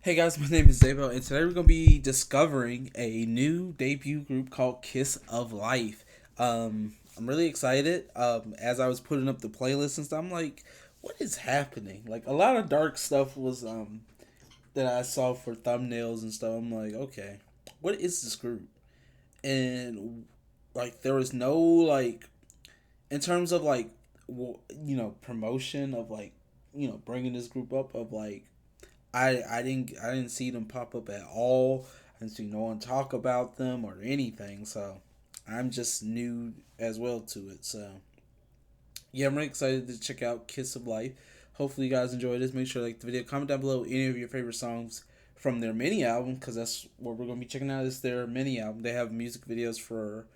Hey guys, my name is Zaybo, and today we're going to be discovering a new debut group called Kiss of Life. I'm really excited. As I was putting up the playlist and stuff, I'm like, what is happening? Like, a lot of dark stuff was that I saw for thumbnails and stuff. I'm like, okay, what is this group? And like, there was no like, in terms of like, promotion of like, bringing this group up of like I didn't see them pop up at all. I didn't see no one talk about them or anything. So I'm just new as well to it. So yeah, I'm really excited to check out Kiss of Life. Hopefully you guys enjoy this. Make sure to like the video. Comment down below any of your favorite songs from their mini album, because that's what we're gonna be checking out. Is their mini album. They have music videos for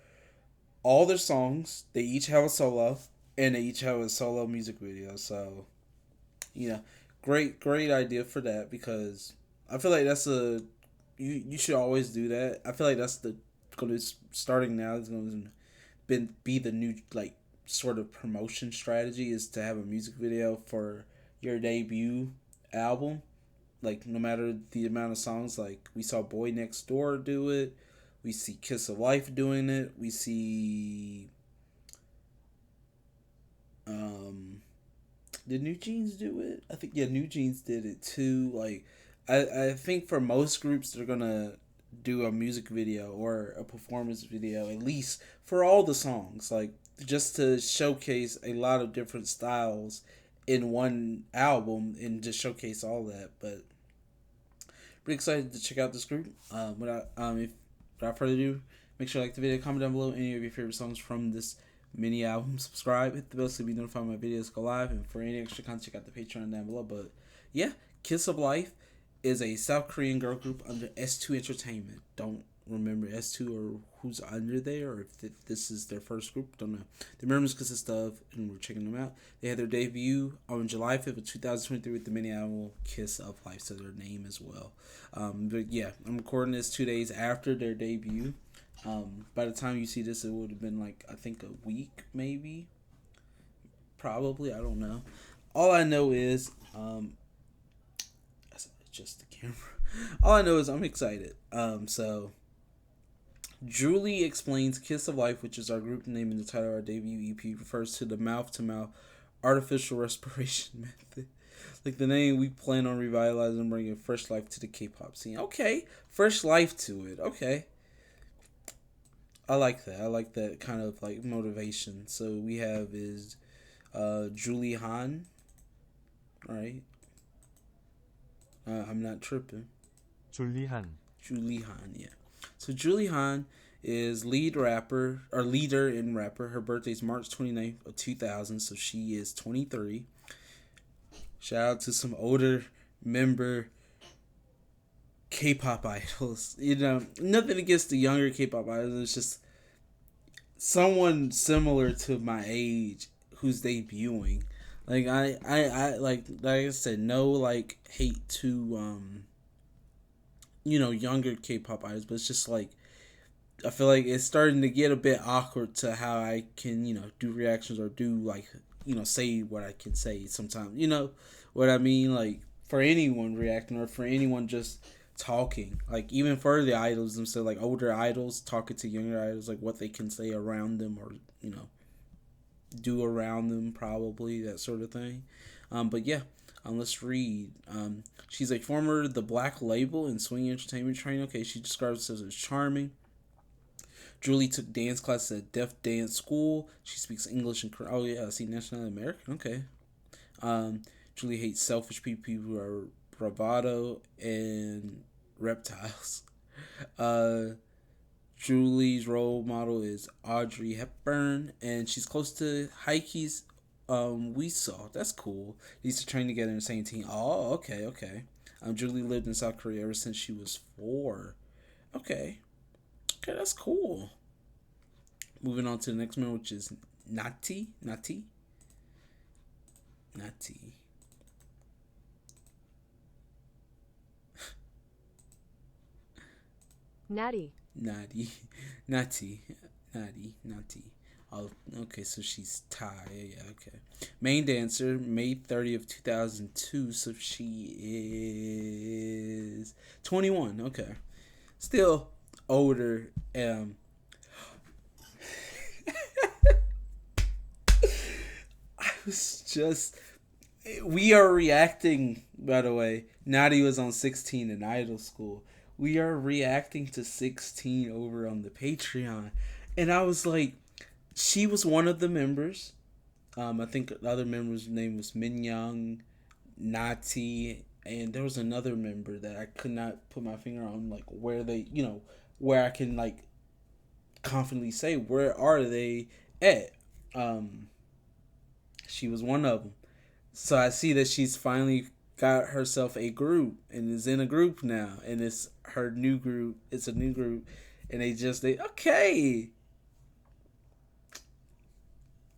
all their songs. They each have a solo, and they each have a solo music video. So yeah, great idea for that, because I feel like that's a you should always do that. I feel like that's the going to starting now is going to be the new like sort of promotion strategy, is to have a music video for your debut album. Like, no matter the amount of songs, like we saw Boy Next Door do it, we see Kiss of Life doing it, we see um did New Jeans do it? I think, yeah, New Jeans did it too. Like, I think for most groups they're gonna do a music video or a performance video at least for all the songs, like just to showcase a lot of different styles in one album and just showcase all that. But pretty excited to check out this group. If without further ado, make sure to like the video, comment down below any of your favorite songs from this mini album, subscribe, hit the bell so you be notified when my videos go live, and for any extra content, check out the Patreon down below. But yeah, Kiss of Life is a South Korean girl group under S2 Entertainment. Don't remember S2 or who's under there, or if this is their first group. Don't know. The members consist of, and we're checking them out. They had their debut on July 5th of 2023 with the mini album Kiss of Life, so their name as well. But yeah, I'm recording this 2 days after their debut. By the time you see this, it would have been like, I think, a week, maybe, probably. I don't know. All I know is, that's just the camera. All I know is I'm excited. Julie Explains Kiss of Life, which is our group name and the title of our debut EP, refers to the mouth-to-mouth artificial respiration method. Like the name, we plan on revitalizing and bringing fresh life to the K-pop scene. Okay, fresh life to it. Okay, I like that. I like that kind of like motivation. So we have is Julie Han, right? I'm not tripping. 줄리한, Julie Han, yeah. So Julie Han is leader and rapper. Her birthday is March 29th of 2000, so she is 23. Shout out to some older member K-pop idols. Nothing against the younger K-pop idols. It's just someone similar to my age who's debuting. Like, I like I said, no like hate to younger K-pop idols, but it's just like I feel like it's starting to get a bit awkward to how I can do reactions or do like say what I can say sometimes. You know what I mean? Like, for anyone reacting or for anyone just talking, like even for the idols themselves, like older idols talking to younger idols, like what they can say around them or do around them, probably that sort of thing. But yeah, let's read. She's a former The Black Label and Swing Entertainment trainer. Okay, she describes herself as charming. Julie took dance classes at Deaf Dance School. She speaks English and Korean. Oh yeah, I see, National American. Okay. Um, Julie hates selfish people who are bravado and reptiles. Uh, Julie's role model is Audrey Hepburn, and she's close to Heike's we saw. That's cool. They used to train together in the same team. Oh, okay, okay. Julie lived in South Korea ever since she was 4. Okay. Okay, that's cool. Moving on to the next one, which is Nati. Natty. Nati, Nati, Nati. Oh, okay, so she's Thai. Yeah, okay. Main dancer, May 30th, 2002. So she is 21. Okay. Still older. I was just. We are reacting, by the way. Nadi was on 16 in Idol School. We are reacting to 16 over on the Patreon. And I was like, she was one of the members. I think the other member's name was Min Young, Nati, and there was another member that I could not put my finger on, like where they, where I can like confidently say where are they at. Um, she was one of them. So I see that she's finally got herself a group and is in a group now, and it's her new group. It's a new group, and they okay.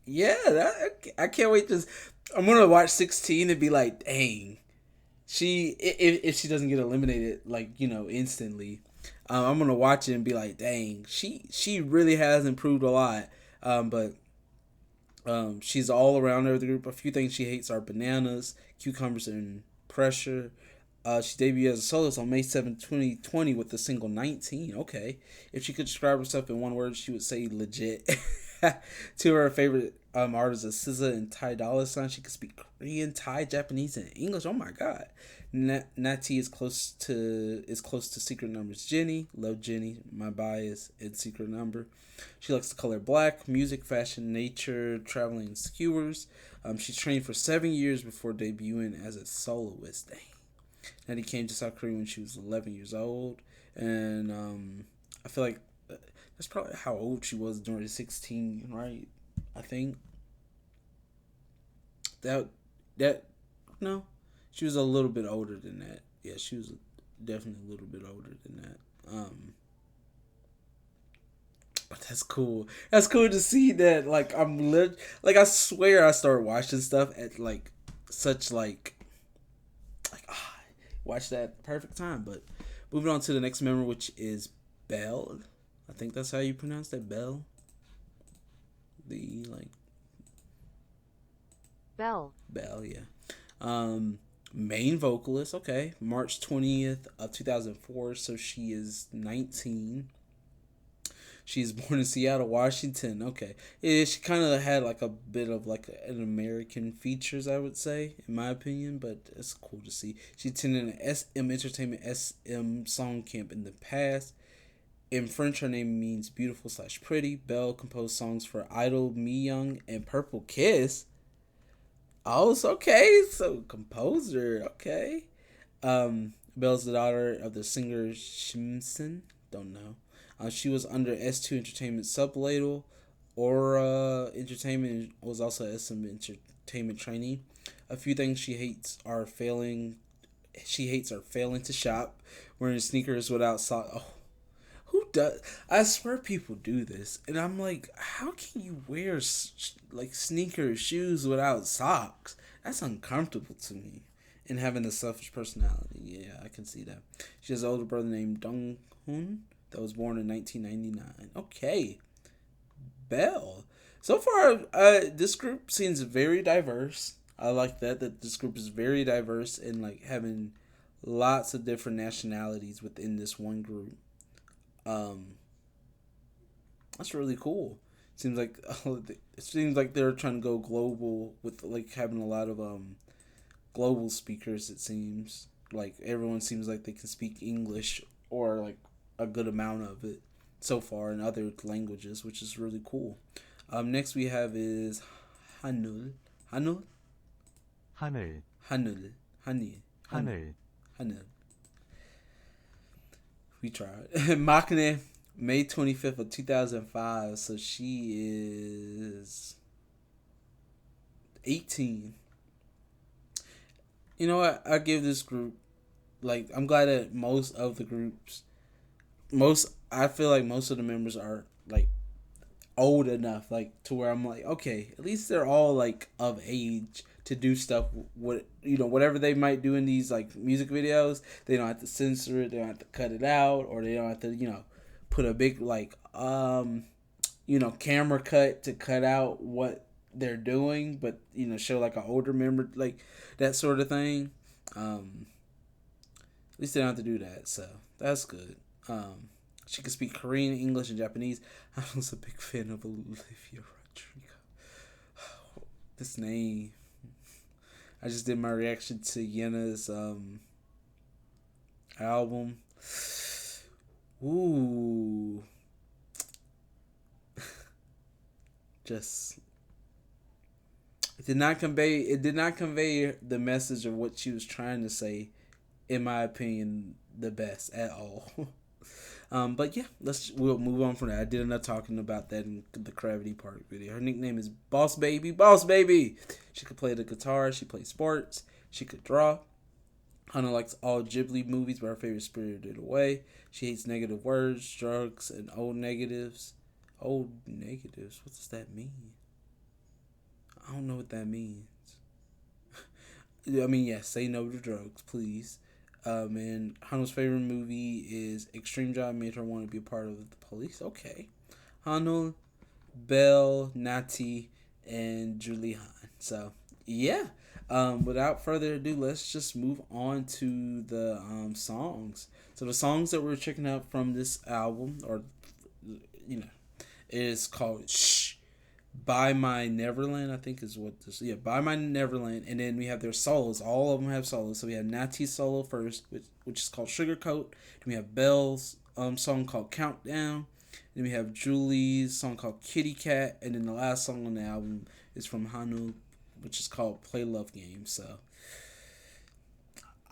Yeah, I can't wait to. I'm gonna watch 16 and be like, dang, she if she doesn't get eliminated like instantly, I'm gonna watch it and be like, dang, she really has improved a lot. But she's all around her the group. A few things she hates are bananas, cucumbers, and pressure. She debuted as a soloist on May 7th, 2020 with the single 19. Okay. If she could describe herself in one word, she would say legit. Two of her favorite artists are SZA and Ty Dolla $ign. She could speak Korean, Thai, Japanese, and English. Oh my god. Natty is close to Secret Number's Jenny. Love Jenny, My Bias, and Secret Number. She likes the color black, music, fashion, nature, traveling, and skewers. She trained for 7 years before debuting as a soloist. Dang. Natty came to South Korea when she was 11 years old, and I feel like that's probably how old she was during 16, right? I think that no, she was a little bit older than that. Yeah, she was definitely a little bit older than that. But that's cool. That's cool to see that. Like I swear I started watching stuff at like such watch that perfect time. But moving on to the next member, which is Belle. I think that's how you pronounce that, Belle. The Bell. Belle, yeah. Main vocalist, okay. March 20th, 2004, so she is 19. She's born in Seattle, Washington. Okay, yeah, she kind of had like a bit of like an American features, I would say, in my opinion. But it's cool to see. She attended an SM Entertainment SM song camp in the past. In French, her name means beautiful slash pretty. Belle composed songs for Idol, Me Young, and Purple Kiss. Oh, it's okay. So composer, okay. Belle's the daughter of the singer Shimson. Don't know. She was under S2 Entertainment sublabel. Aura Entertainment was also SM Entertainment trainee. A few things she hates are failing. She hates are failing to shop, wearing sneakers without socks. Oh, who does? I swear people do this, and I'm like, how can you wear like sneakers, shoes without socks? That's uncomfortable to me. And having a selfish personality, yeah, I can see that. She has an older brother named Dong Hoon that was born in 1999. Okay, Belle. So far, this group seems very diverse. I like that this group is very diverse and like having lots of different nationalities within this one group. Um, that's really cool. Seems like it seems like they're trying to go global with like having a lot of global speakers. It seems like everyone seems like they can speak English or like a good amount of it so far in other languages, which is really cool. Next we have is Hanul, Hanul, 하늘, Hanul, Hani, Hanul, 하늘, Hanul. We tried. Makne, May 25th of 2005. So she is 18. You know what? I give this group like I'm glad that most of the groups most I feel like most of the members are like old enough like to where I'm like, okay, at least they're all like of age to do stuff what whatever they might do in these like music videos, they don't have to censor it, they don't have to cut it out, or they don't have to, put a big like camera cut to cut out what they're doing, but show like an older member, like that sort of thing. At least they don't have to do that, so that's good. She can speak Korean, English, and Japanese. I was a big fan of Olivia Rodrigo. This name. I just did my reaction to Yena's album. Ooh. Just it did not convey the message of what she was trying to say, in my opinion, the best at all. But yeah, we'll move on from that. I did enough talking about that in the Gravity Park video. Her nickname is Boss Baby. Boss Baby. She could play the guitar. She plays sports. She could draw. Hana likes all Ghibli movies, but her favorite is Spirited Away. She hates negative words, drugs, and old negatives. Old negatives? What does that mean? I don't know what that means. I mean, yes, say no to drugs, please. And Hano's favorite movie is Extreme Job made her want to be a part of the police. Okay. Hano, Belle, Nati, and Julie Han. So, yeah. Without further ado, let's just move on to the songs. So the songs that we're checking out from this album, or is called "Shh" by My Neverland. I think is what this. Yeah, by My Neverland, and then we have their solos. All of them have solos. So we have Nati's solo first, which is called Sugarcoat. Then we have Belle's song called Countdown. Then we have Julie's song called Kitty Cat, and then the last song on the album is from Hanu, which is called Play Love Game. So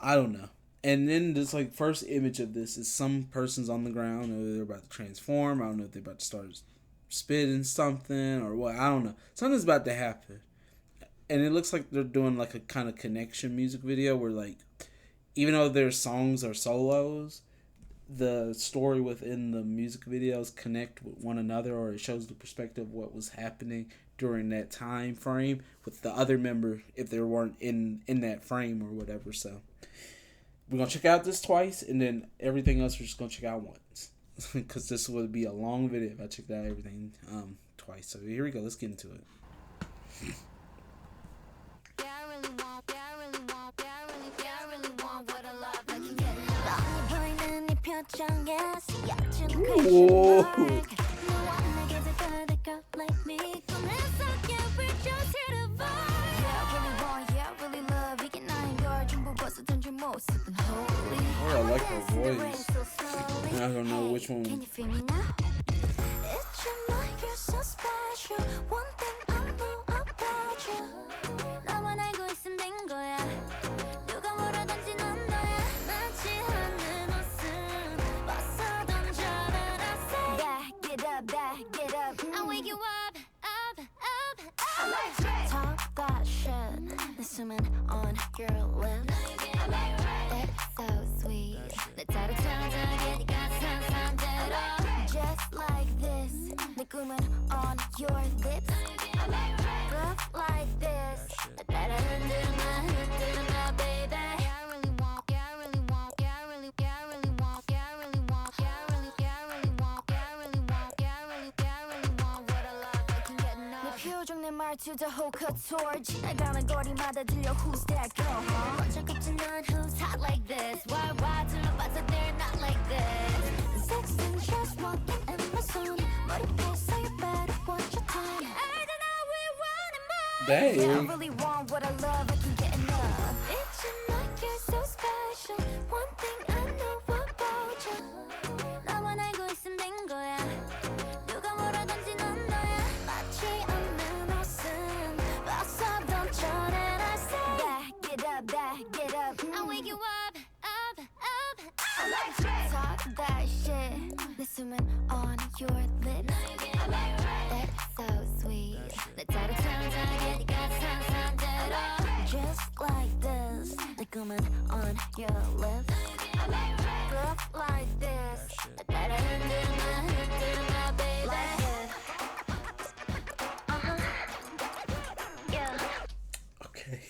I don't know. And then this like first image of this is some person's on the ground, or they're about to transform. I don't know if they're about to start spitting something or what. I don't know. Something's about to happen. And it looks like they're doing like a kind of connection music video where like even though their songs are solos, the story within the music videos connect with one another, or it shows the perspective of what was happening during that time frame with the other member if they weren't in that frame or whatever. So we're gonna check out this twice, and then everything else we're just gonna check out once, because this would be a long video if I checked out everything twice. So here we go. Let's get into it. Whoa. Oh, I like her voice. I don't know which one. Can you feel me now? It's your mind, you're so special. One thing I know about you. 나만 알고 있으면 된 거야. 누가 뭐라든지 넌 너야. 마치 하늘 옷은 벗어 던져라. Back it up. I'll wake you up, up, up, up. Talk that shit. 내 숨은 on your lips. It's so sweet. 내 따뜻한 네가 상상대로. Just like this. 내 꿈은 on your lips. Love like this. 따라 흔들마, baby. I really want, I really want, I really, I really want, I really want, I really, I really want, I really want, I really, I really want what I love. I can get enough. 내 표정 내 말투 다 호cut torch. 나가는 거리마다 들려 who's that girl? 먼저 꼽지 넌 who's hot like this? Why 둘러봐서 they're not like this? Sex and just walking in my zone. 머리에 so you better watch your tone. I don't know we want it more. Dang. I really want what I love. I can get enough. It's your night, you're so special. One thing I know about you. 나만 알고 있으면 된 거야. 누가 뭐라든지 넌 너야. 마치 없는 옷은 벗어 던져라. Back it up. I'll wake you up, up, up, up. Talk that shit. 내 숨은 on your lips. It's so sweet. 내 따뜻한 네가 상상대로. Just like this. 내 꿈은 on your lips. Love like this. 따라 흔들마, baby. Okay.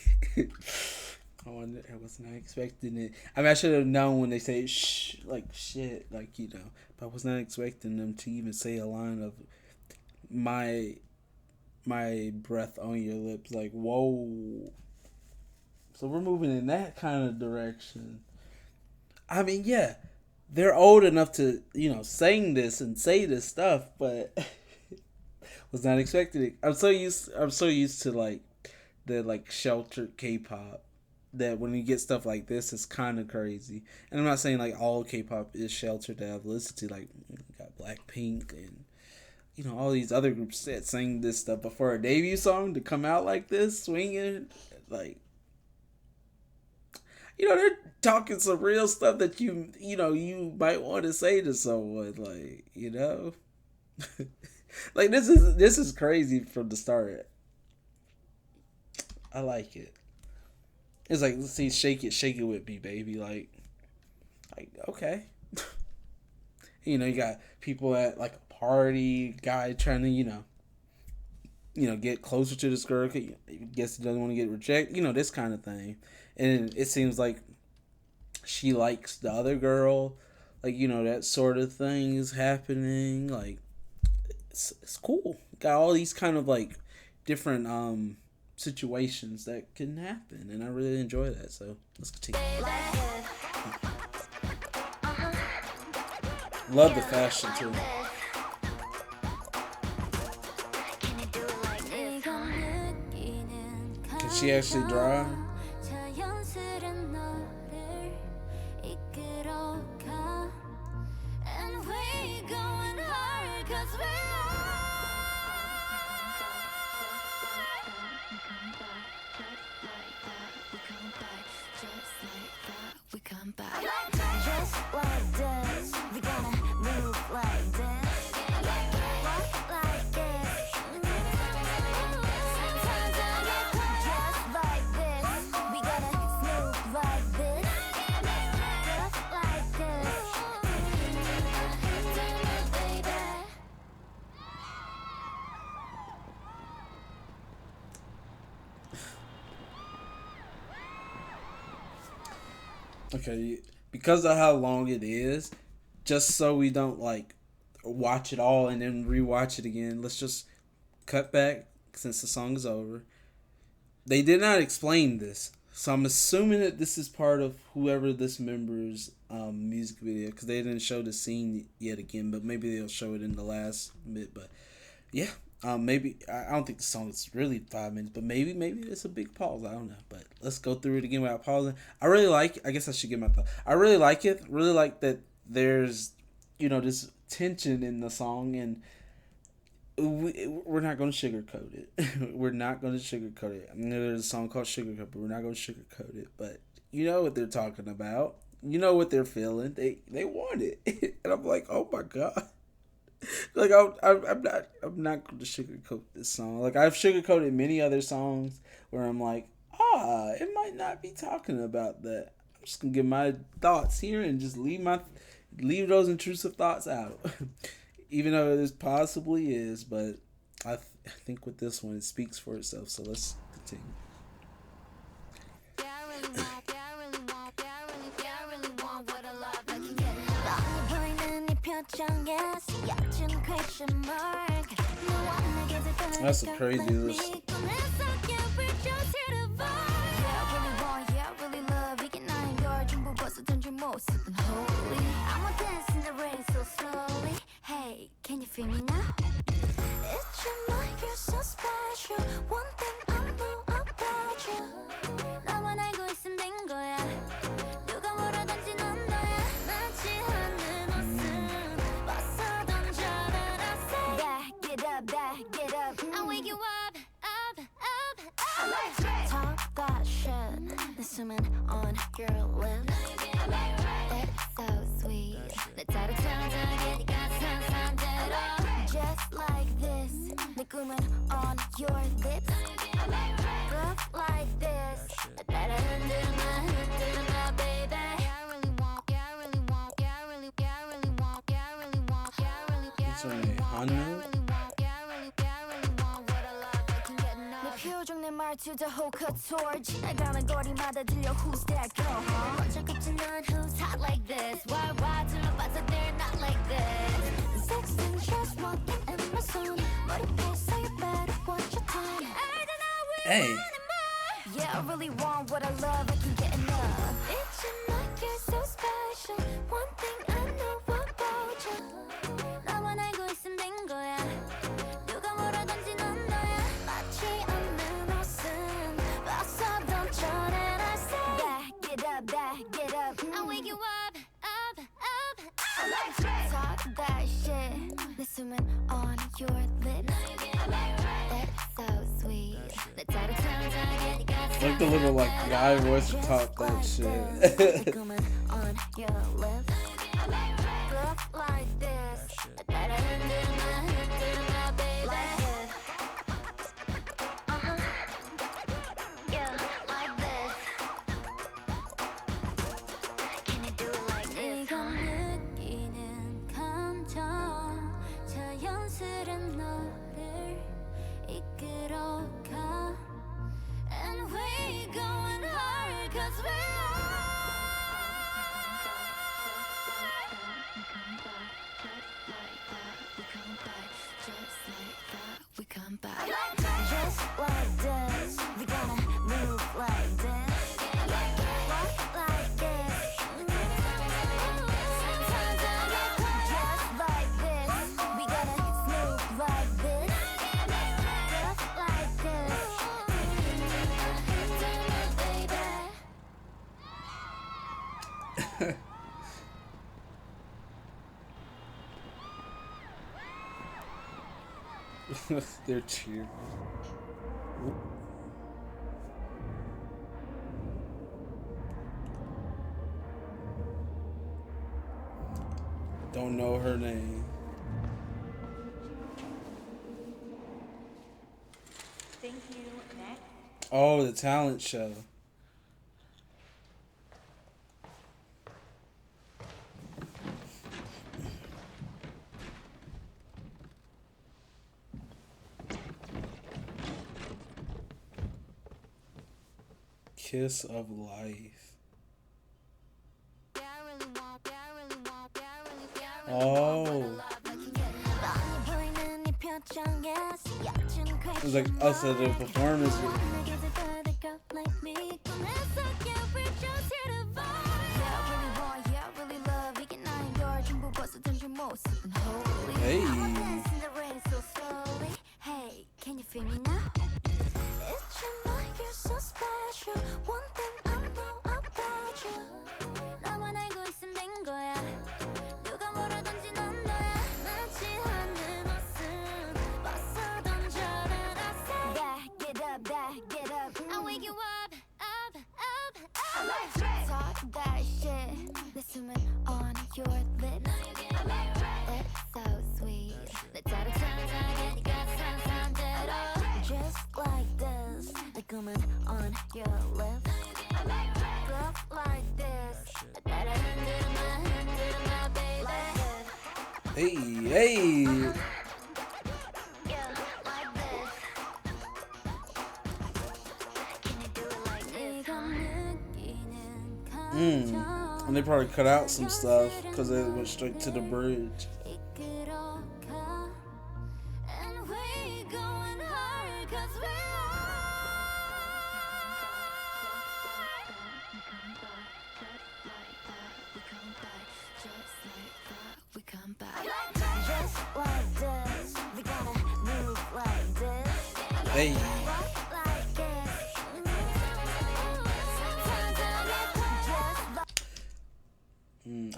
I was not expecting it. I mean, I should have known when they say shh, like shit, like, but I was not expecting them to even say a line of my breath on your lips. Like, whoa. So we're moving in that kind of direction. I mean, yeah, they're old enough to, sing this and say this stuff, but was not expecting it. I'm so used to like the like sheltered K-pop that when you get stuff like this, it's kind of crazy. And I'm not saying like all K-pop is sheltered that I've listened to. Like, you got Blackpink and all these other groups that sing this stuff. But for a debut song to come out like this, swinging, like, they're talking some real stuff that you might want to say to someone, like, like this is crazy from the start. I like it. It's like, let's see, shake it with me, baby. Like okay. You got people at like a party, guy trying to, get closer to this girl. Guess he doesn't want to get rejected. This kind of thing. And it seems like she likes the other girl. Like, that sort of thing is happening. Like, it's cool. Got all these kind of like different situations that can happen, and I really enjoy that. So let's continue. Love the fashion too. Can she actually drive? Okay, because of how long it is, just so we don't like watch it all and then rewatch it again, let's just cut back since the song is over. They did not explain this, so I'm assuming that this is part of whoever this member's music video, because they didn't show the scene yet again, but maybe they'll show it in the last bit. But yeah, maybe I don't think the song is really 5 minutes, but maybe it's a big pause. I don't know, but let's go through it again without pausing. I really like. I guess I should get my thought. I really like it. Really like that. There's this tension in the song, and we're not going to sugarcoat it. We're not going to sugarcoat it. I mean, there's a song called Sugarcoat, but we're not going to sugarcoat it. But you know what they're talking about. You know what they're feeling. They want it, and I'm like, oh my god. Like I'm not going to sugarcoat this song. Like I've sugarcoated many other songs where I'm like, it might not be talking about that. I'm just gonna give my thoughts here and just leave those intrusive thoughts out. Even though this possibly is, but I think with this one it speaks for itself. So let's continue. That's a crazy list. Hey, can you feel me now? It's your mind, you're so special. One thing I know about you. 나만 알고 있으면 된 거야. 누가 뭐라든지 넌 너야. 마치 하늘 모습 벗어 던져라. Back it up. I'll wake you up. Talk that shit. 내 숨은 on your lips. It's so sweet. 내 따로 천천히 just like this. 내 꿈은 on your lips. Rough like this. 따라 흔들마, baby. It's a Hanu. 표정 내 말투 다 호커토르지 나가는 거리마다 들려 Who's that girl? 어쩔 겁지 넌 who's hot like this? Why 둘러봐서 they're not like this? Sex and just walking in my zone 머리 Hey. Yeah, I really want what I love, I can get enough. It's like you're so special. One thing I know about you. 나만 알고 있으면 된 거야. 누가 뭐라든지 넌 너야. 마치 없는 옷은 벗어던 전에 I say back it up. I wake you up. Talk that shit. 내 숨은 on your lips. That's so sweet. 내 짜릿함 Like the little like guy voice to talk that shit. on your lips. Look like this. Like this. Yeah, like this. Can you do it like this? 네가 느끼는 감정 자연스런 너를 이끌어가. And we going hard cause we come back. Just like this. We gonna move like this. Walk like this. Sometimes I get caught. Just like this. We gonna smooth like this. Just like this. They're cheering. Don't know her name. Thank you. Next. Oh, the talent show. Kiss of Life. Oh. It was like us at the performance. Hey. Hey, can you feel me now? It's like you're so special. One thing I know about you. 나만 알고 있으면 된 거야. 누가 뭐라든지 넌 너야. 마치 하늘 옷은 벗어던 전에 I say back it up. I wake you up. Talk that shit. 내 숨은 on your lips. That's so sweet. 내 짜릿함 네가 상상대로. Just like this. 내 꿈은 on your lips. Look like this. 흔들어 my baby. Hey. Yeah, like this. Can you do it like this? 네가 느끼는 감정. And they probably cut out some stuff because they went straight to the bridge. 이끌어가. And we going hard cause we come back. Just like this. We gotta move like this. Hey. Walk like this. Sometimes I get caught. Just like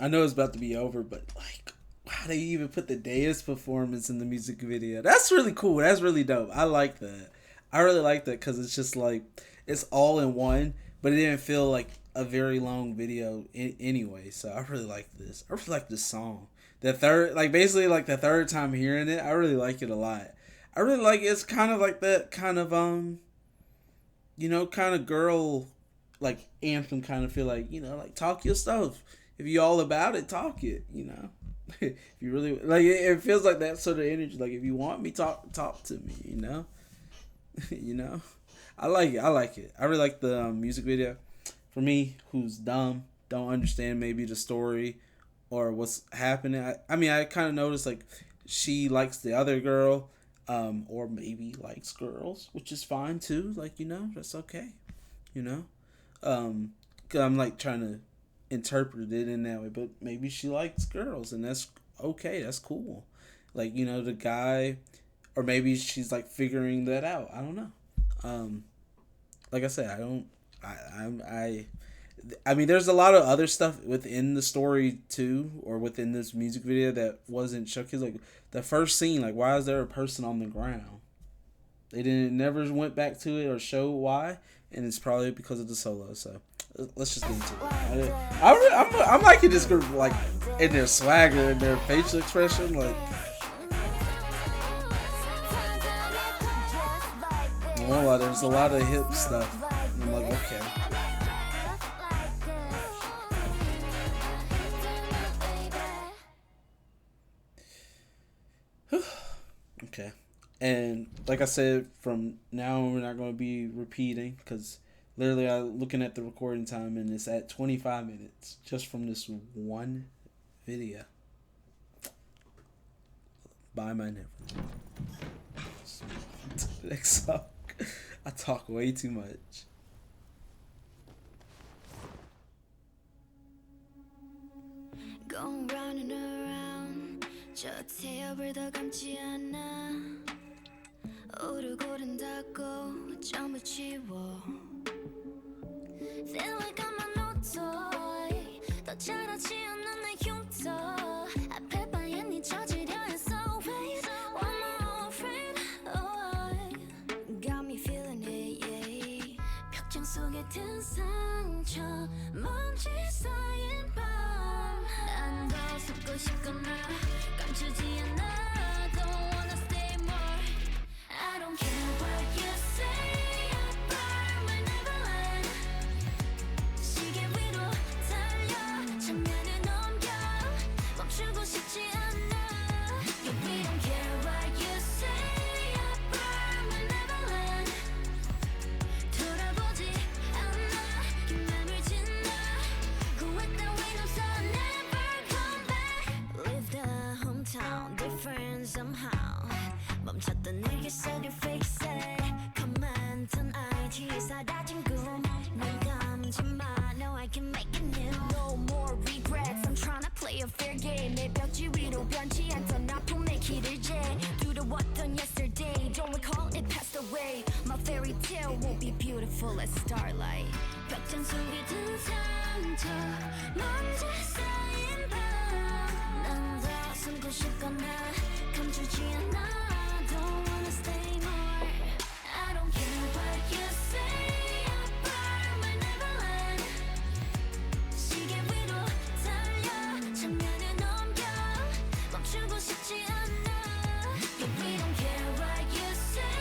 I know it's about to be over, but like, how they even put the dance performance in the music video? That's really cool. That's really dope. I like that. I really like that because it's just like it's all in one, but it didn't feel like a very long video anyway. So I really like this. I really like this song. The third, like basically like the third time hearing it, I really like it a lot. I really like it. It's kind of like that kind of you know, kind of girl like anthem kind of feel like, you know, like talk your stuff. If you all about it, talk it, you know. If you really like it feels like that sort of energy. Like if you want me, talk to me, you know. You know, I like it. I really like the music video. For me, who's dumb, don't understand maybe the story or what's happening. I mean, I kind of noticed like she likes the other girl. or maybe likes girls, which is fine too. Like, that's okay. You know, 'Cause I'm like trying to interpret it in that way, but maybe she likes girls, and that's okay. That's cool. Like, the guy, or maybe she's like figuring that out. I don't know. Like I said, I don't. I mean, there's a lot of other stuff within the story too, or within this music video that wasn't showcased. Like the first scene, like why is there a person on the ground? They didn't never went back to it or show why, and it's probably because of the solo. So let's just get into it. I'm liking this group, like in their swagger and their facial expression, like. Well, there's a lot of hip stuff. And I'm like, okay. Okay. And like I said, from now on, we're not going to be repeating because literally I'm looking at the recording time and it's at 25 minutes just from this one video. Buy my never. Next song. I talk way too much. Going round and around 저 태엽을 더 감지 않아 오르고 오른다고 전부 지워 Feel like I'm a no toy 더 자라지 않는 내 흉터 앞에 봐야 네 저지려 했어 Wait, one more friend oh, got me feeling it yeah 벽장 속에 든 상처 먼지 쌓인 밤난 더 숨고 싶거나 감추지 않아 Don't wanna stay more I don't care what you say I burn my neverland 시계 위로 달려 장면을 넘겨 멈추고 싶지 않아 Yeah, we don't care what you say I burn my neverland 돌아보지 않아 긴 맘을 짓나 후회했던 위로서 never come back Leave the hometown different somehow 멈췄던 내게 속에 fix it 그만둔 IT 사라진 꿈눈 감지 마 No I can make it new No more regrets I'm tryna play a fair game 내 벽지 위로 변치 않던 아픔의 길을 재 두려웠던 yesterday Don't recall it passed away My fairy tale won't be beautiful as starlight 벽장 속에 든 상처 먼지 쌓인 밤난 더 숨고 싶거나 감추지 않아 Don't wanna stay more I don't care what you say I burn my neverland 시계 위로 달려 장면을 넘겨 멈추고 싶지 않아 Yeah, we don't care what you say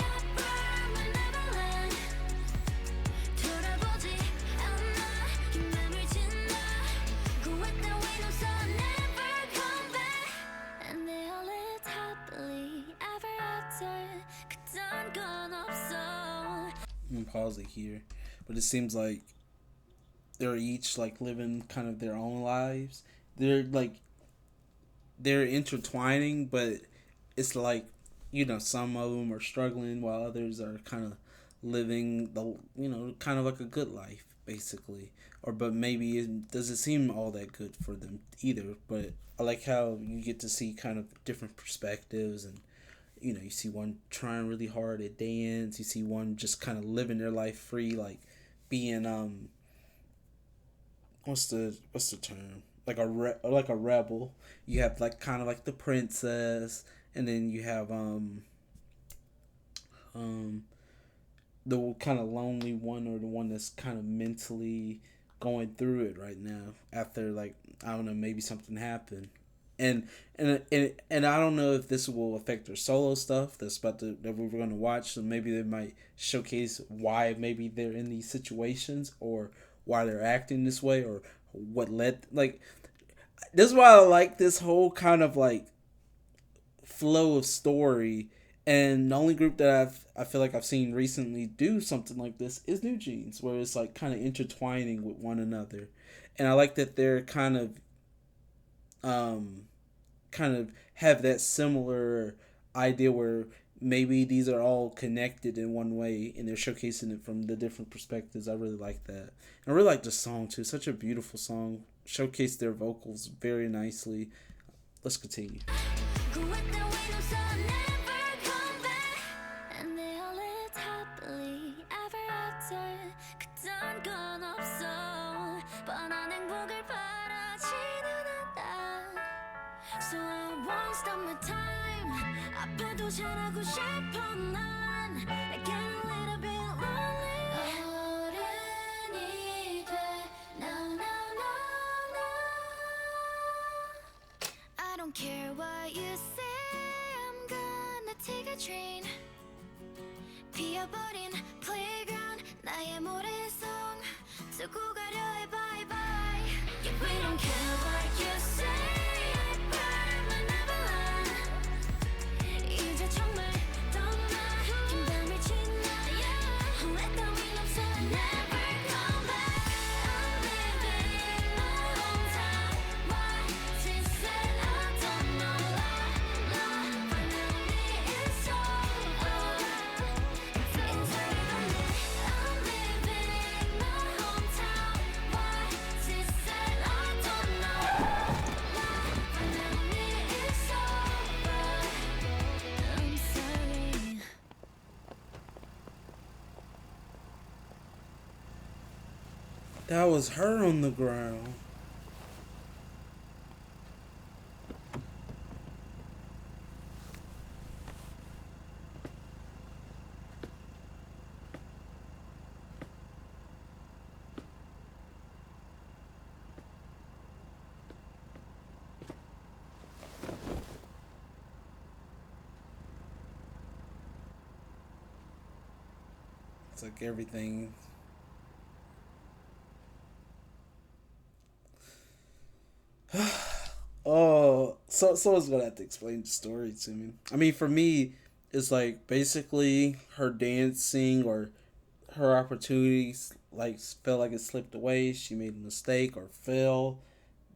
I burn my neverland 돌아보지 않아 긴 맘을 짓나 후회했던 위로서 never come back And they all lived happily ever after 그딴 건 없어 I'm gonna pause it here, but it seems like they're each like living kind of their own lives. They're intertwining, but it's like some of them are struggling while others are kind of living the kind of like a good life basically, but maybe it doesn't seem all that good for them either. But I like how you get to see kind of different perspectives and. You see one trying really hard at dance. You see one just kind of living their life free, like being what's the term? Like a rebel. You have like kind of like the princess, and then you have the kind of lonely one, or the one that's kind of mentally going through it right now after, like, I don't know, maybe something happened. And I don't know if this will affect their solo stuff that we're going to watch. So maybe they might showcase why maybe they're in these situations, or why they're acting this way, or what led. Like, this is why I like this whole kind of like flow of story. And the only group that I feel like I've seen recently do something like this is New Jeans, where it's like kind of intertwining with one another. And I like that they're kind of have that similar idea where maybe these are all connected in one way and they're showcasing it from the different perspectives. I really like that. And I really like the song too. Such a beautiful song. Showcase their vocals very nicely. Let's continue. And they all lived happily ever after. 그딴 건 없어. 뻔한 행복을 바라지는 않아. So I won't stop my time. 앞에도 잘하고 싶어 난. I get a little bit lonely. 어른이 돼. No, no, no, no. I don't care what you say. I'm gonna take a train. 비어버린 playground 나의 모래성 두고 가려 해 bye bye. Yeah, we don't care what you say. I burn my Neverland. 이제 정말 떠나 긴 밤을 지나. 후회 따윈 없어. Never come back. I'm living my hometown. What she said I don't know. La la finally it's over. That was her on the ground. It's like everything. Oh, so someone's gonna have to explain the story to me. I mean, for me, it's like basically her dancing or her opportunities like felt like it slipped away. She made a mistake or fell.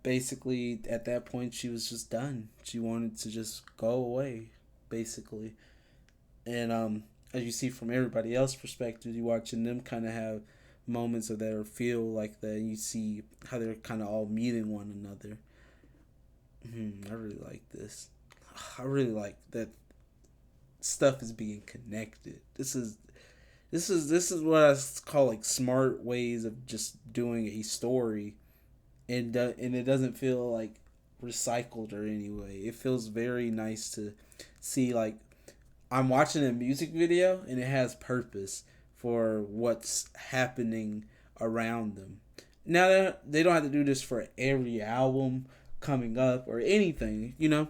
Basically, at that point, she was just done. She wanted to just go away, basically. And as you see from everybody else's perspective, you watching them kind of have moments of that or feel like that. And you see how they're kind of all meeting one another. I really like this. I really like that stuff is being connected. This is what I call like smart ways of just doing a story, and it doesn't feel like recycled or any way. It feels very nice to see like I'm watching a music video and it has purpose for what's happening around them. Now they don't have to do this for every album coming up or anything, you know.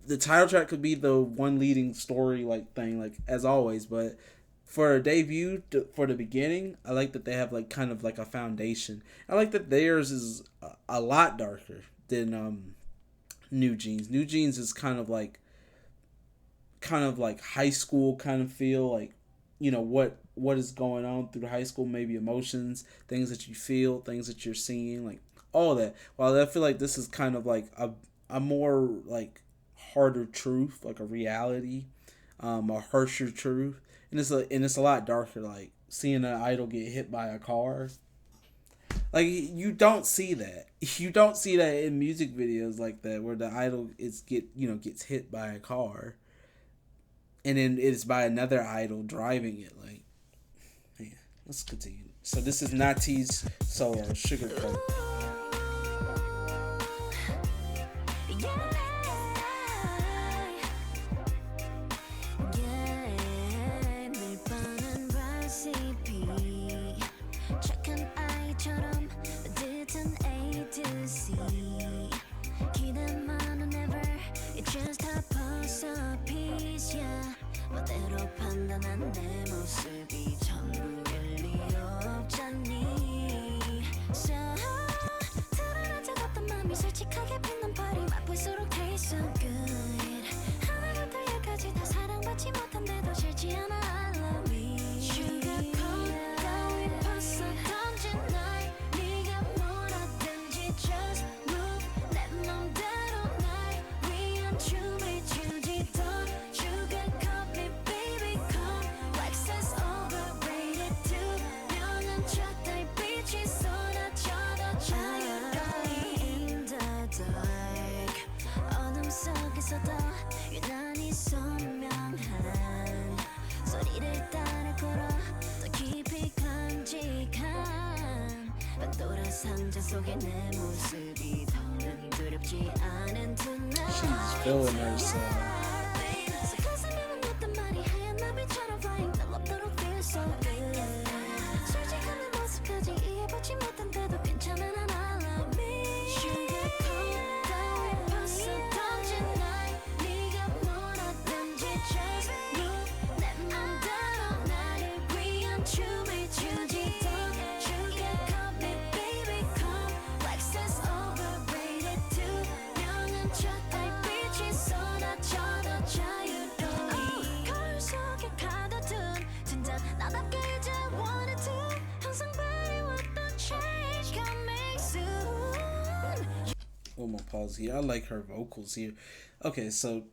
The title track could be the one leading story like thing, like as always, but for a debut for the beginning, I like that they have like kind of like a foundation. I like that theirs is a lot darker than New Jeans. New Jeans is kind of like high school kind of feel, like, you know, what is going on through high school, maybe emotions, things that you feel, things that you're seeing, like all that. While I feel like this is kind of like a more like harder truth, like a reality, a harsher truth, and it's a lot darker. Like seeing an idol get hit by a car, like you don't see that. You don't see that in music videos like that where the idol gets hit by a car, and then it's by another idol driving it. Like, yeah, let's continue. So this is Nati's solo, Sugarcoat. 멋대로 판단한 내 모습이 전부일 리 없잖니. So She's feeling herself. I'm gonna pause here. I like her vocals here. Okay, so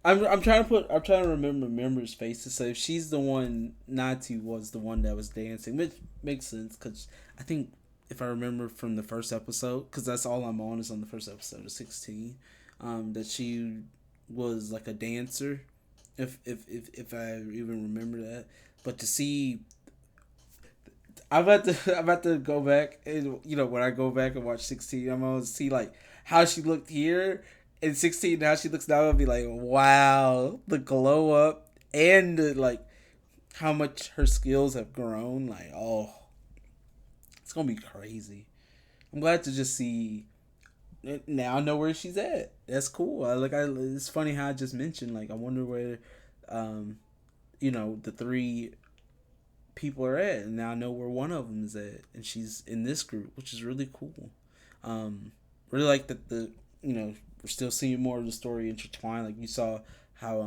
I'm trying to remember members' faces. So if she's the one, Nati was the one that was dancing, which makes sense because I think if I remember from the first episode, because that's all I'm on is on the first episode of 16, that she was like a dancer, if I even remember that. But to see, I'm about to go back and when I go back and watch 16, I'm gonna see like how she looked here in 16 and how she looks now. I'll be like, wow, the glow up and like how much her skills have grown. Like, oh, it's gonna be crazy. I'm glad to just see. Now I know where she's at. That's cool. It's funny how I just mentioned. Like, I wonder where, the three people are at, and now I know where one of them is at, and she's in this group, which is really cool. Really like that we're still seeing more of the story intertwined. Like you saw how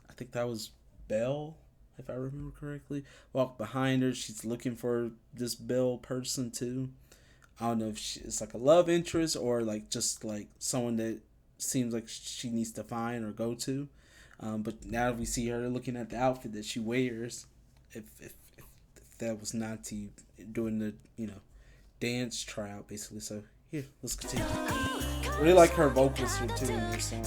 I think that was Belle, if I remember correctly, walked behind her. She's looking for this Belle person too. I don't know if it's like a love interest or like just like someone that seems like she needs to find or go to. But now we see her looking at the outfit that she wears. If that was Nati doing the dance tryout basically. So here, let's continue. I really like her vocals here too in this song.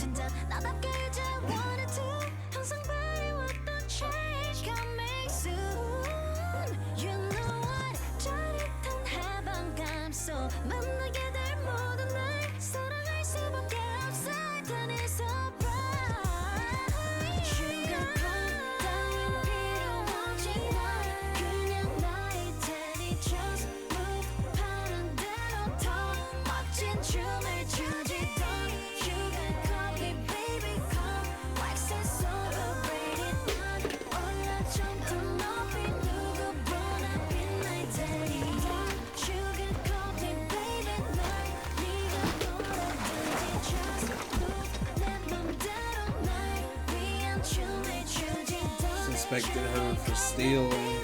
Suspected her for stealing.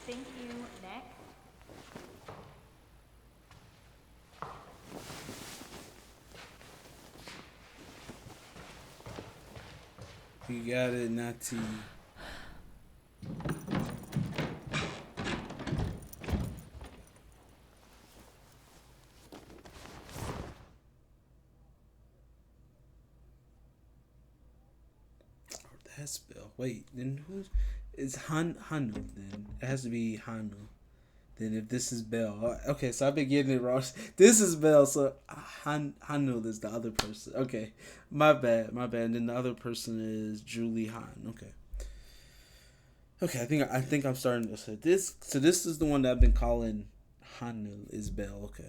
Thank you. Next. You got it, Nati. That's Bill. Wait, then who's... It's Hanu then. It has to be Hanu. Then if this is Belle. Okay, so I've been getting it wrong. This is Belle, so Hanu is the other person. Okay. My bad. And then the other person is Julie Han. Okay. Okay, I think I'm starting to say this. So this is the one that I've been calling Hanu is Belle. Okay.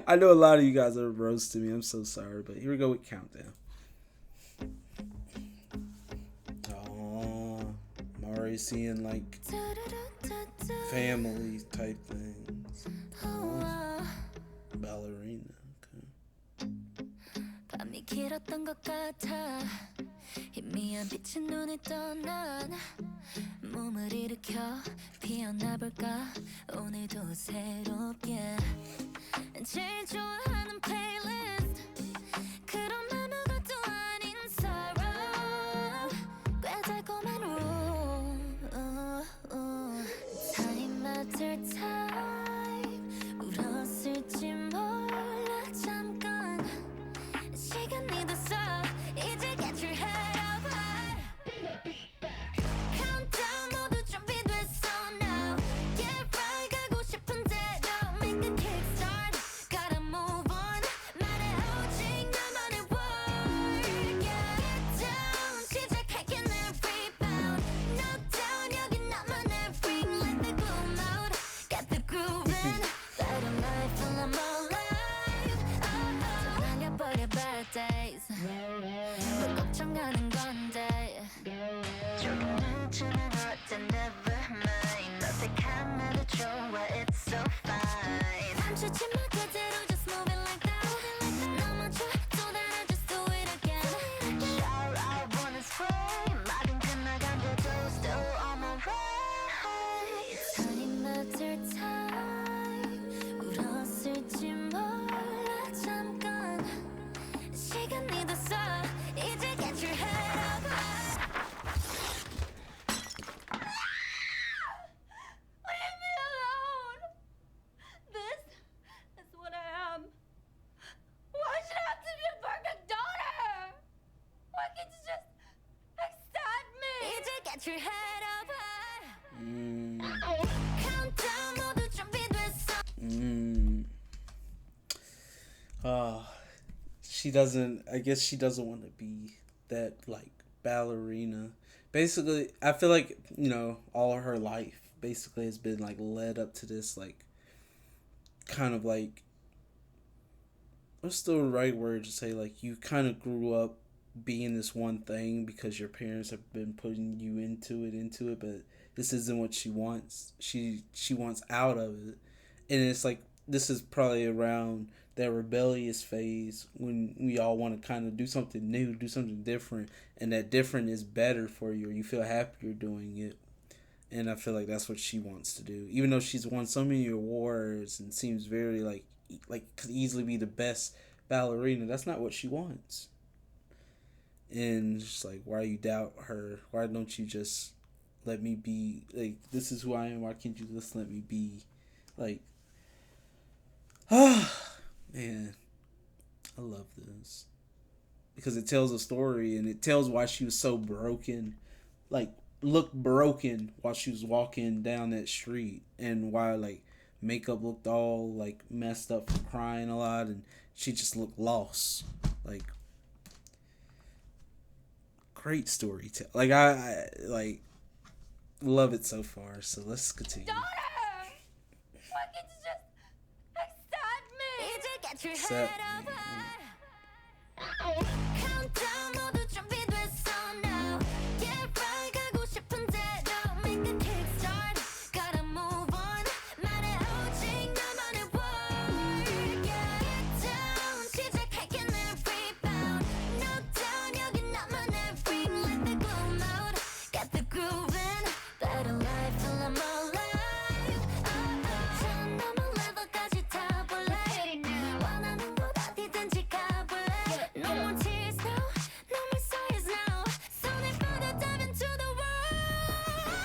I know a lot of you guys are roasting me. I'm so sorry, but here we go with countdown. Already seeing like family type things. Ballerina. Okay. 이미 길었던 것 같아 희미한 빛이 눈에 떠난 몸을 일으켜 피어나볼까 오늘도 새롭게 제일 좋아하는 플레이리스트 그런 아무것도 아닌 사람 꽤 달콤한 Time after time 울었을지 몰라 잠깐 시간이 됐어 이제 get your head up high Countdown 모두 준비됐어 now Get right 가고 싶은 대로 Make a kickstart Gotta move on 말해 오직 나만의 word Yeah Get down 시작할게 내 rebound No down 여기 나만의 ring Let the gloom out Get the groove in Better life till I'm alive 다 날려버려 bad days 뭘 걱정하는 건데 조금 훔치는 어때 never mind 어색한 나도 좋아 it's so fine 멈추지 마 그대로 just move it like that 너만 좋아 so that I just do it again All I want is fame 말은 끝나간데도 still on my way Time after time 울었을지 몰라 잠깐 시간이 됐어 이제 get your head up high Leave me alone This is what I am Why should I have to be a perfect daughter Why can't you just accept me 이제 get your head up high Countdown 모두 준비됐어 She doesn't, I guess she doesn't want to be that like ballerina. Basically, I feel like, you know, all of her life basically has been like led up to this like kind of like, what's the right word to say, like you kind of grew up being this one thing because your parents have been putting you into it, but this isn't what she wants. She wants out of it. And it's like this is probably around that rebellious phase when we all want to kind of do something new, do something different, and that different is better for you, or you feel happier doing it. And I feel like that's what she wants to do. Even though she's won so many awards and seems very like could easily be the best ballerina, that's not what she wants. And it's like, why you doubt her? Why don't you just let me be? Like, this is who I am. Why can't you just let me be? Like, man, I love this because it tells a story and it tells why she was so broken, like looked broken while she was walking down that street, and why like makeup looked all like messed up from crying a lot, and she just looked lost. Like, great story. Like I like love it so far. So let's continue. Daughter! Why can't you just accept me? 이제 get your Accept head up me. high Countdown 모두 준비됐어 now Get right 가고 싶은 대로 Make a kickstart Gotta move on 말해 오직 나만의 word Yeah Get down 시작할게 내 rebound No down 여기 나만의 ring Let the gloom out Get the groove in Better life till I'm alive 저 넘은 level까지 타볼래 원하는 곳 어디든지 가볼래 No more tears now No more sighs now 손을 뻗어 dive into the world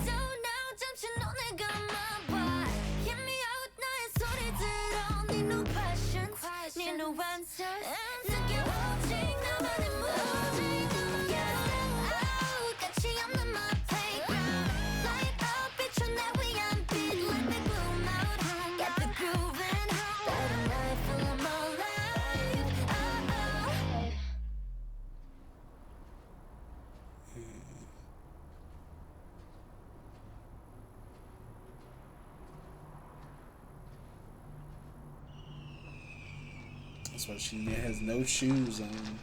So now 잠시 눈을 감아봐 Hear me out 나의 소리 들어 Need no questions Need no answers 느껴 오직 나만의 move Yeah 끝이 없는 my playground Light up 비춰내 위한 beat Let the gloom out Get the groove in Better life till I'm alive That's why she has no shoes on.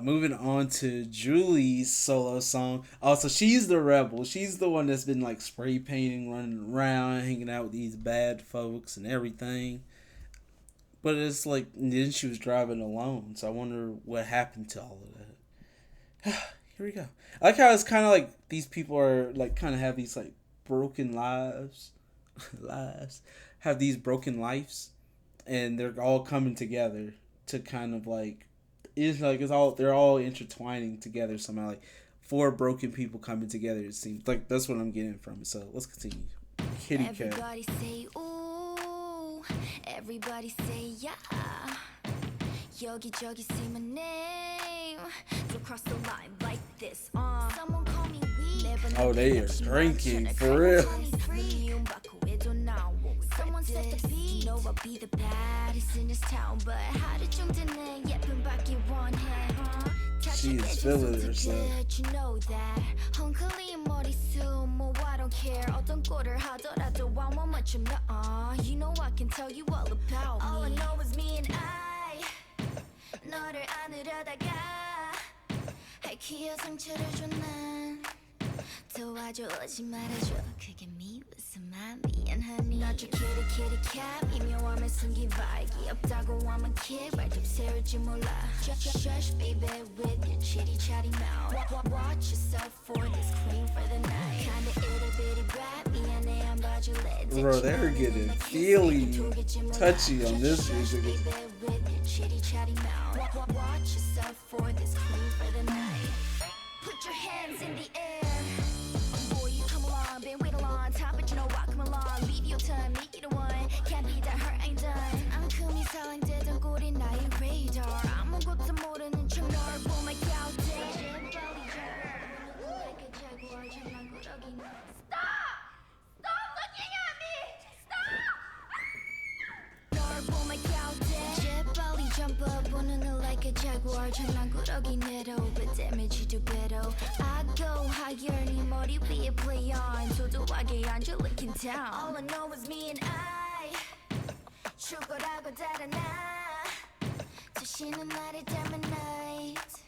Moving on to Julie's solo song. Also, she's the rebel. She's the one that's been like spray painting, running around, hanging out with these bad folks and everything. But it's like then she was driving alone, so I wonder what happened to all of that. Here we go. I like how it's kind of like these people are like kind of have these like broken lives, lives have these broken lives, and they're all coming together to kind of like it's all they're all intertwining together somehow, like four broken people coming together. It seems like that's what I'm getting from it. So let's continue. Kitty cat. Everybody say ooh, everybody say yeah. 여기저기 say my name. Don't cross the line like this. Someone call me weak. Oh, they are drinking for real. Someone set the beat. You know I'll be the baddest in this town, but how did you deny 예쁜밖에 원해? She is feeling herself. You know that. 헝클린 머리숱, 뭐 I don't care. 어떤 꼴을 하더라도 왕만 맞춤 나. You know I can tell you all about me. All I know is me and I. 너를 안으려다가 할퀴어 상처를 줘 난. 도와줘 오지 말아줘 그게 미워서 맘 미안하니 나저 kitty kitty cat 미묘함에 숨긴 vibe 없다고 하면 kid 말 좀 세울지 몰라 Shush baby with your chitty chatty mouth Watch yourself for this queen for the night kinda itty bitty brat 미안해 안 봐줄래 Bro, they're getting feely touchy on this music. With your chitty chatty mouth Watch yourself for this queen for the night Put your hands in the air Boy, you come along, been waiting a long time, but you know I come along. Leave your time, make it a one. Can't be that hurt, ain't done. 앙큼이 사랑되던 꼴이 나의 radar. 아무것도 모르는 척 너를 보면 갸우대. Stop! Stop looking at me! Stop! 너를 보면 갸우대. 재빨리 jump up, 보는 늘 like a jaguar. 장난꾸러기 내로, but damage you do better. I go higher, 네 머리 위에 play on. 도도하게 앉아 looking down. All I know is me and I. 죽어라고 달아나. 다시는 나를 닮은 night.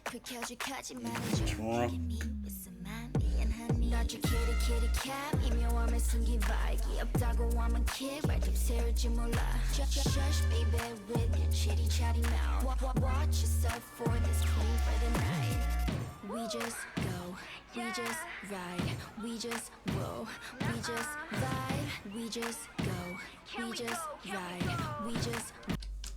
불켜줄까지 말해줘. 그게 미워서 맘 미안하니. 나저 kitty kitty cat 미묘함에 숨긴 vibe 없다고 하면 kid 말 좀 세울지 몰라. Shush baby with your chitty chatty mouth. Watch yourself for this queen for the night. We just go, we just ride, we just whoa, we just vibe, we just go, we just ride, we just.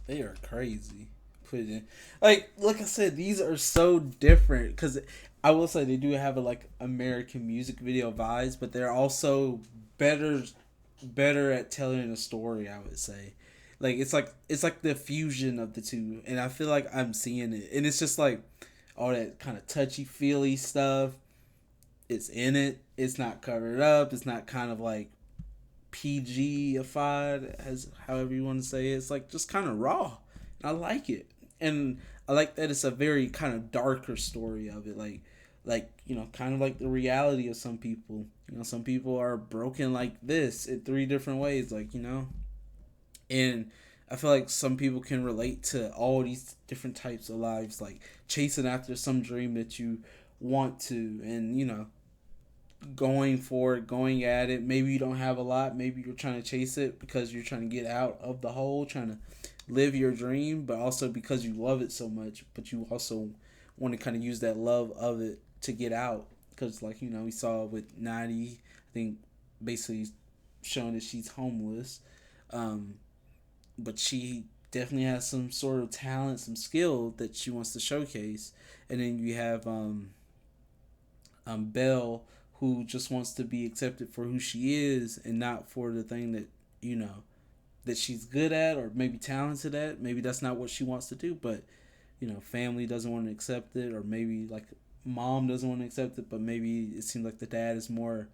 They are crazy. Put it in. Like I said, these are so different because I will say they do have like American music video vibes, but they're also better at telling a story. I would say, like it's like the fusion of the two, and I feel like I'm seeing it, and it's just like all that kind of touchy feely stuff. It's in it. It's not covered up. It's not kind of like PG-ified, as however you want to say it. It's like just kind of raw. And I like it. And I like that it's a very kind of darker story of it. Like you know, kind of like the reality of some people. You know, some people are broken like this in 3 different ways. Like, you know. And I feel like some people can relate to all these different types of lives. Like chasing after some dream that you want to. And, you know, going for it, going at it. Maybe you don't have a lot. Maybe you're trying to chase it because you're trying to get out of the hole, trying to live your dream, but also because you love it so much, but you also want to kind of use that love of it to get out. Because, like, you know, we saw with Nadi, I think, basically showing that she's homeless. But she definitely has some sort of talent, some skill that she wants to showcase. And then you have Belle, who just wants to be accepted for who she is and not for the thing that, you know, that she's good at or maybe talented at. Maybe that's not what she wants to do, but, you know, family doesn't want to accept it, or maybe, like, mom doesn't want to accept it, but maybe it seems like the dad is more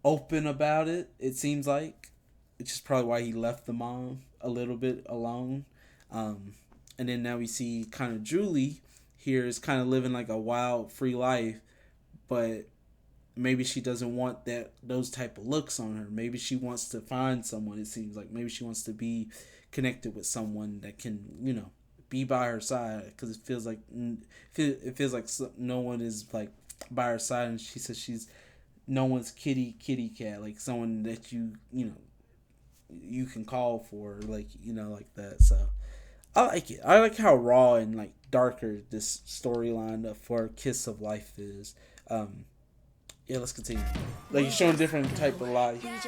open about it, it seems like. Which is probably why he left the mom a little bit alone. And then now we see kind of Julie here is kind of living like a wild, free life, but maybe she doesn't want those type of looks on her. Maybe she wants to find someone, it seems like. Maybe she wants to be connected with someone that can, you know, be by her side because it feels like no one is like by her side, and she says she's no one's kitty cat, like someone that you can call for, like like that. So I like it. I like how raw and like darker this storyline for Kiss of Life is. Yeah, let's continue. Like you're showing different type of life. We just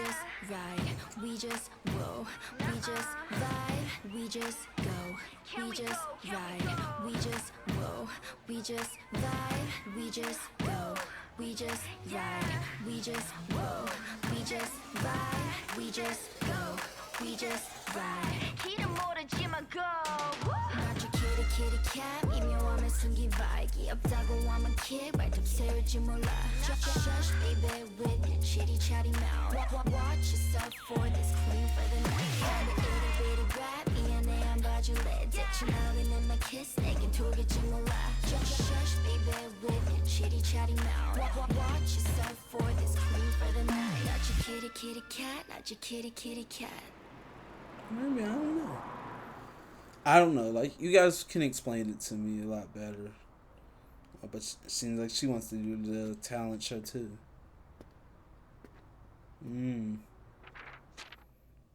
ride, we just roll, we just vibe, we just go, we just ride, we just roll, we just vibe, we just go, we just ride, we just roll, we just vibe, we just go, we just ride. 이름 모르지만 go. 나저 kitty cat 미묘함에 숨긴 vibe 없다고 하면 kick 발톱 세울지 몰라. Shush baby with your chitty chatty mouth. Watch yourself for this queen for the night. itty bitty rap 미안해 안 봐줄래. 대충 나오는 my kiss 내겐 돌겠지 몰라. Shush baby with your chitty chatty mouth. Watch yourself for this queen for the night. 나저 kitty cat 나저 kitty cat. Maybe I don't know. Like you guys can explain it to me a lot better. But it seems like she wants to do the talent show too. And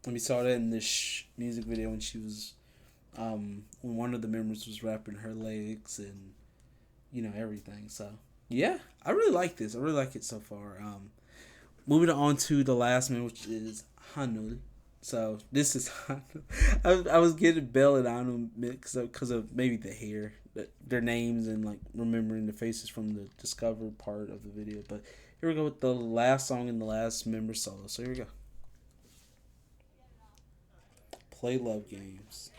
we saw that in this music video when she was, when one of the members was wrapping her legs and, everything. So yeah, I really like this. I really like it so far. Moving on to the last one, which is Hanul. So this is I was getting Belle and Anu mixed up because of maybe the hair, their names, and like remembering the faces from the DiZcover part of the video. But here we go with the last song and the last member solo. So here we go. Play Love Games.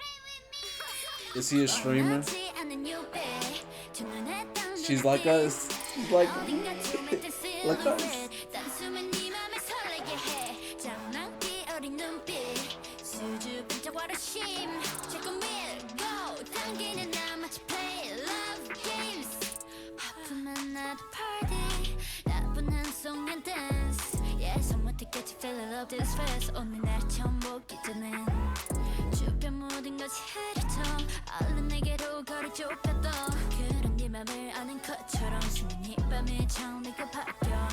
Is he a streamer? She's like us. She's like us. This fast 오늘 날 처음 보기 전엔 주변 모든 것이 흐릿해 얼른 내게로 거리 좁혀도 그런 네 맘을 아는 것처럼 수면 이 밤에 정리가 바뀌어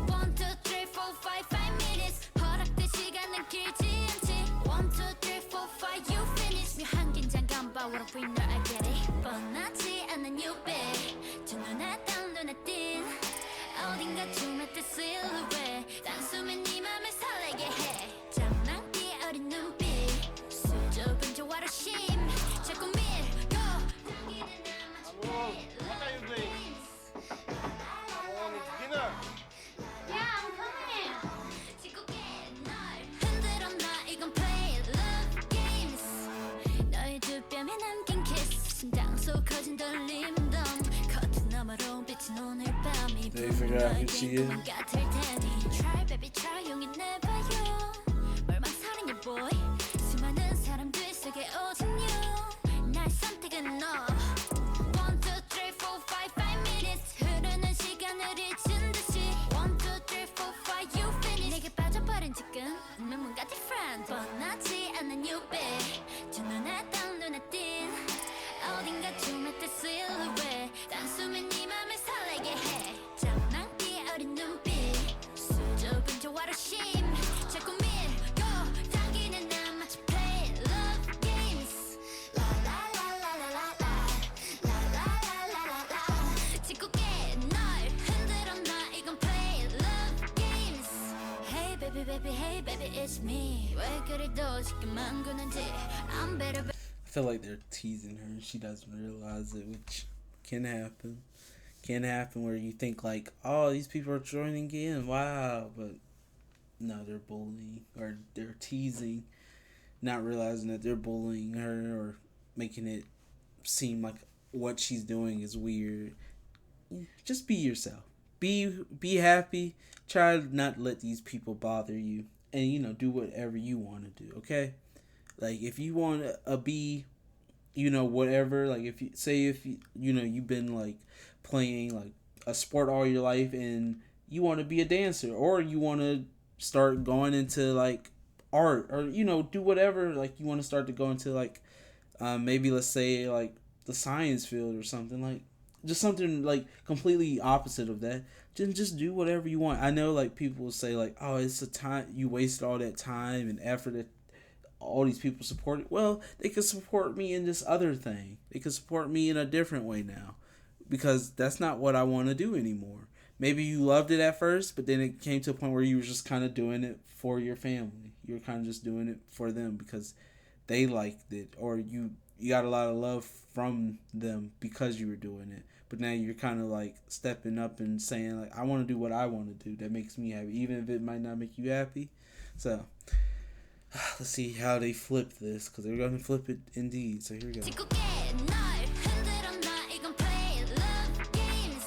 1, 2, 3, 4, 5 minutes 허락된 시간은 길지 않지 1, 2, 3, 4, 5 you finish 묘한 긴장감 but what we know I get it 뻔하지 않은 you babe 두 눈에 딱 눈에 띈 어딘가 춤했던 silhouette 단숨에 네 맘을 설레게 해 장난기 어린 눈빛 수줍은 조화로 심 자꾸 밀고 당기는 나만 play love games Yeah, I'm coming. 짓궂게 널 흔들어 놔 이건 play love games 너의 두 뺨에 남긴 kiss 심장 속 커진 떨림동 커튼 너머로 비친 오늘 밤이 They figure out who she is. 같을 테니 try baby try 용기 내봐요 멀망설이냐 boy 수많은 사람들 속에 오직 you 날 선택은 너 1, 2, 3, 4, 5 minutes 흐르는 시간을 잊은 듯이 1, 2, 3, 4, 5 you finish 내게 빠져버린 지금 눈물 같은 friend 뻔하지 않은 you babe 두 눈에 딱 눈에 띈 어딘가 춤했던 silhouette 단숨에 네 맘을 설레게 해 장난기 어린 눈빛 수줍은 조화로 심 자꾸 밀고 당기는 난 마치 play love games 라라라라라라라라라라라 짓궂게 널 흔들어 놔 이건 play love games Hey baby baby hey baby it's me 왜 그래도 쉽게만 구는지 I'm better I feel like they're teasing her and she doesn't realize it, which can happen. Can happen where you think like, oh, these people are joining in, wow, but no, they're bullying or they're teasing, not realizing that they're bullying her or making it seem like what she's doing is weird. Just be yourself. Be happy. Try to not let these people bother you, and do whatever you want to do. Okay. Like if you want to be, whatever. Like if you've been like playing like a sport all your life and you want to be a dancer, or you want to start going into like art, or do whatever. Like you want to start to go into like Maybe let's say like the science field or something, like just something like completely opposite of that. Just do whatever you want. I know like people will say like, oh, it's a time you wasted all that time and effort that all these people support it. Well, they could support me in this other thing. They could support me in a different way now, because that's not what I want to do anymore. Maybe you loved it at first, but then it came to a point where you were just kind of doing it for your family. You were kind of just doing it for them because they liked it, or you got a lot of love from them because you were doing it. But now you're kind of like stepping up and saying like, I want to do what I want to do that makes me happy, even if it might not make you happy. So let's see how they flip this, because they're gonna flip it indeed. So here we go. 짓궂게 널 흔들어 놔 이건 play love games.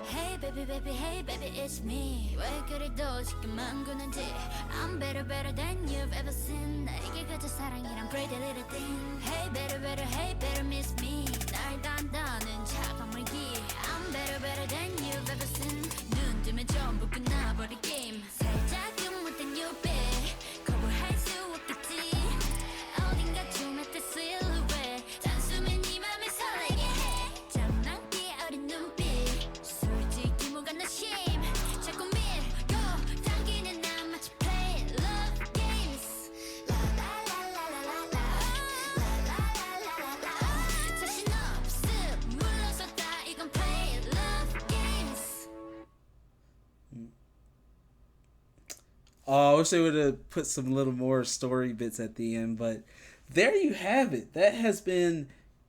Hey baby baby hey baby it's me. 왜 그리도 쉽게만 구는지. I'm better than you've ever seen. 이게 그저 사랑이란 pretty little thing. Hey better miss me. 날 단다는 차가운 물기. I'm better than you've ever seen. 눈 뜨면 전부 끝나버린 게임. 살짝 못된 유배. 거부할 수 없겠지. 어딘가 조명대 silhouette. 단숨에 네 맘을 설레게 해. 장난기 어린 눈빛. 솔직히 뭐가 나 shame. 자꾸 밀고 당기는 난 마치 play love games. 라라라라라라. 라라라라라. 자신 없음 물러서다 이건 play love games. Oh, I wish they would have put some little more story bits at the end, but there you have it. That has been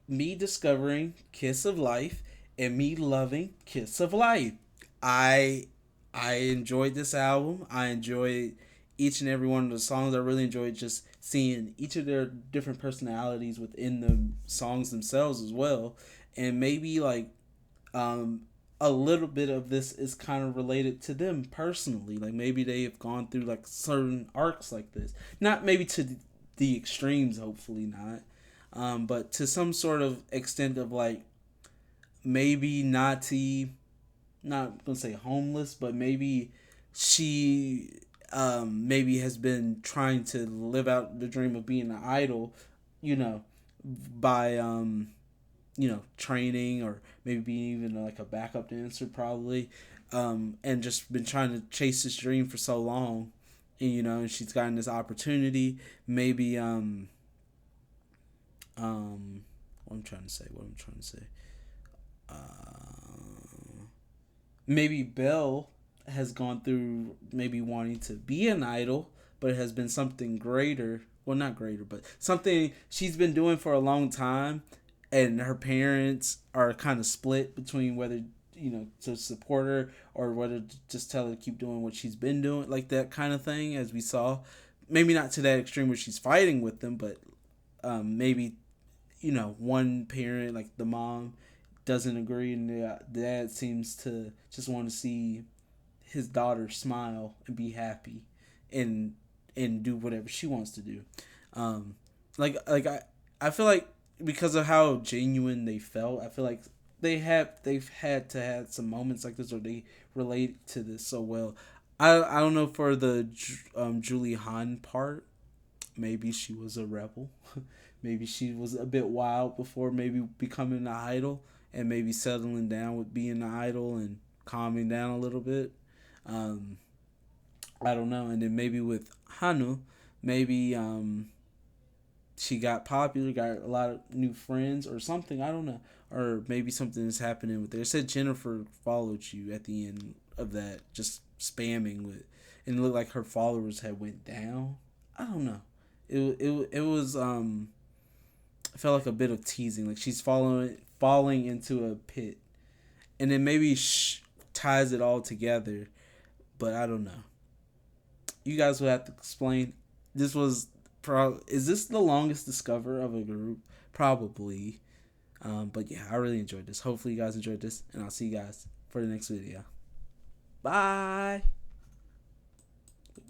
me discovering Kiss of Life and me loving Kiss of Life. I enjoyed this album. I enjoyed each and every one of the songs. I really enjoyed just seeing each of their different personalities within the songs themselves as well. And maybe like a little bit of this is kind of related to them personally. Like maybe they have gone through like certain arcs like this. Not maybe to the extremes, hopefully not. But to some sort of extent of like maybe not gonna say homeless, but maybe she maybe has been trying to live out the dream of being an idol, you know, by training, or maybe being even like a backup dancer probably, and just been trying to chase this dream for so long, and and she's gotten this opportunity. Maybe what I'm trying to say. Maybe Belle has gone through maybe wanting to be an idol, but it has been something greater. Well, not greater, but something she's been doing for a long time, and her parents are kind of split between whether to support her or whether to just tell her to keep doing what she's been doing, like that kind of thing, as we saw. Maybe not to that extreme where she's fighting with them, but maybe one parent, like the mom, doesn't agree, and the dad seems to just want to see his daughter smile and be happy and do whatever she wants to do. I feel like because of how genuine they felt, I feel like they've had to have some moments like this, or they relate to this so well. I don't know for the Julie Han part. Maybe she was a rebel. Maybe she was a bit wild before maybe becoming an idol, and maybe settling down with being an idol and calming down a little bit. I don't know. And then maybe with Hanu, maybe she got popular, got a lot of new friends or something. I don't know. Or maybe something is happening with her. It said Jennifer followed you at the end of that, just spamming with, and it looked like her followers had went down. I don't know. It was it felt like a bit of teasing, like she's falling into a pit, and then maybe ties it all together, but I don't know. You guys will have to explain. Is this the longest discover of a group? Probably. But yeah, I really enjoyed this. Hopefully you guys enjoyed this, and I'll see you guys for the next video. Bye.